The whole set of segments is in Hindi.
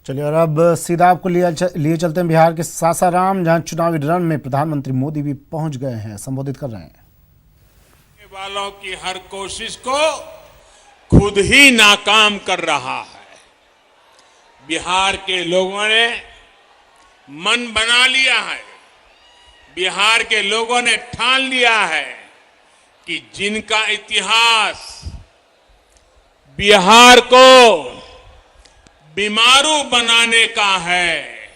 चलिए और अब सीधा आपको लिए चलते हैं बिहार के सासाराम, जहां चुनावी रण में प्रधानमंत्री मोदी भी पहुंच गए हैं, संबोधित कर रहे हैं। वालों की हर कोशिश को खुद ही नाकाम कर रहा है। बिहार के लोगों ने मन बना लिया है, बिहार के लोगों ने ठान लिया है कि जिनका इतिहास बिहार को बीमारू बनाने का है,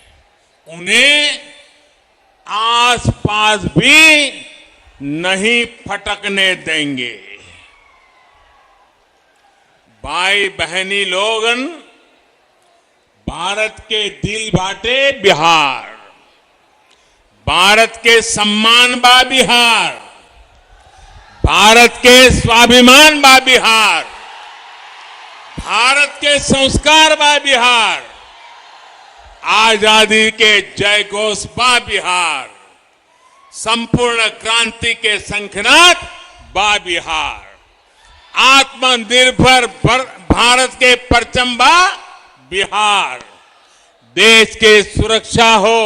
उन्हें आसपास भी नहीं फटकने देंगे। भाई बहनी लोगन, भारत के दिल बाटे बिहार, भारत के सम्मान बा बिहार, भारत के स्वाभिमान बा बिहार, भारत के संस्कार बा बिहार, आजादी के जय घोष बा बिहार, संपूर्ण क्रांति के शंखनाद बा बिहार, आत्मनिर्भर भारत के परचम बा बिहार। देश के सुरक्षा हो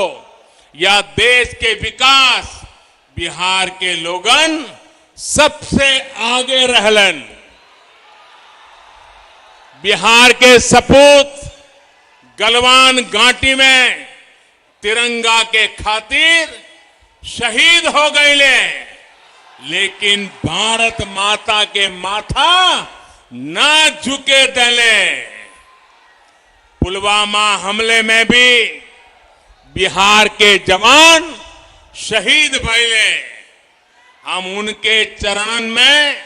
या देश के विकास, बिहार के लोगन सबसे आगे रहलन। बिहार के सपूत गलवान घाटी में तिरंगा के खातिर शहीद हो गए, लेकिन भारत माता के माथा न झुके दले। पुलवामा हमले में भी बिहार के जवान शहीद भइले, हम उनके चरणन में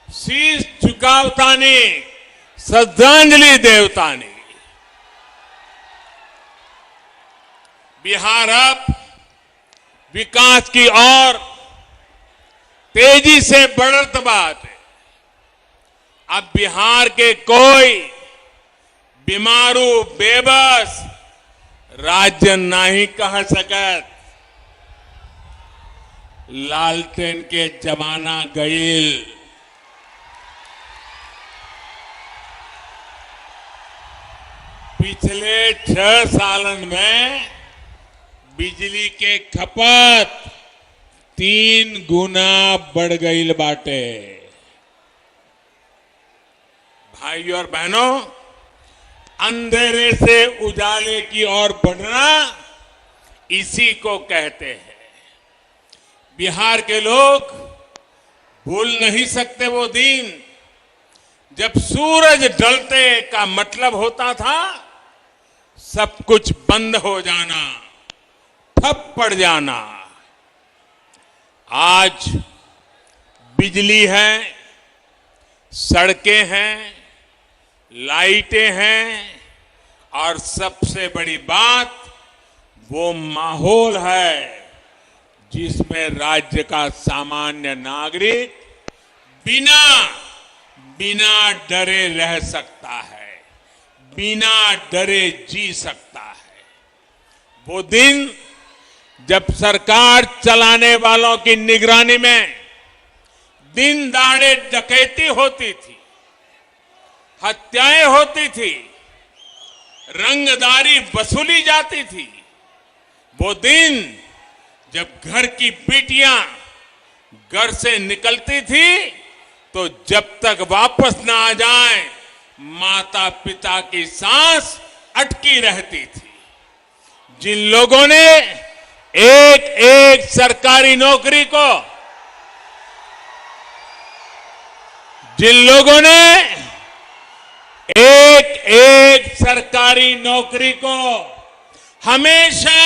शीश झुकावतानी, श्रद्धांजलि देवतानी। बिहार अब विकास की ओर तेजी से बढ़त बात है। अब बिहार के कोई बीमारू बेबस राज्य नहीं कह सकत। लालटेन के जमाना गईल, पिछले 6 सालन में बिजली के खपत 3 गुना बढ़ गई बाटे। भाइयों और बहनों, अंधेरे से उजाले की ओर बढ़ना इसी को कहते हैं। बिहार के लोग भूल नहीं सकते वो दिन जब सूरज ढलते का मतलब होता था सब कुछ बंद हो जाना, ठप पड़ जाना। आज बिजली है, सड़कें हैं, लाइटें हैं और सबसे बड़ी बात वो माहौल है जिसमें राज्य का सामान्य नागरिक बिना डरे रह सकता है, बिना डरे जी सकता है। वो दिन जब सरकार चलाने वालों की निगरानी में दिन दहाड़े डकैती होती थी, हत्याएं होती थी, रंगदारी वसूली जाती थी। वो दिन जब घर की बेटियां घर से निकलती थी तो जब तक वापस ना आ जाए माता पिता की सांस अटकी रहती थी। जिन लोगों ने एक एक सरकारी नौकरी को, जिन लोगों ने एक एक सरकारी नौकरी को हमेशा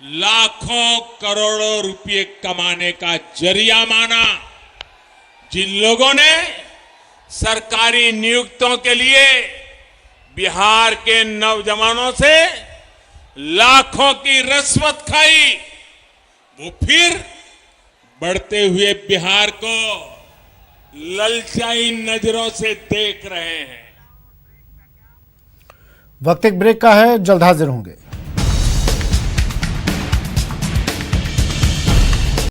लाखों करोड़ों रुपए कमाने का जरिया माना, जिन लोगों ने सरकारी नियुक्तों के लिए बिहार के नौजवानों से लाखों की रिश्वत खाई, वो फिर बढ़ते हुए बिहार को ललचाई नजरों से देख रहे हैं। वक्त एक ब्रेक का है, जल्द हाजिर होंगे।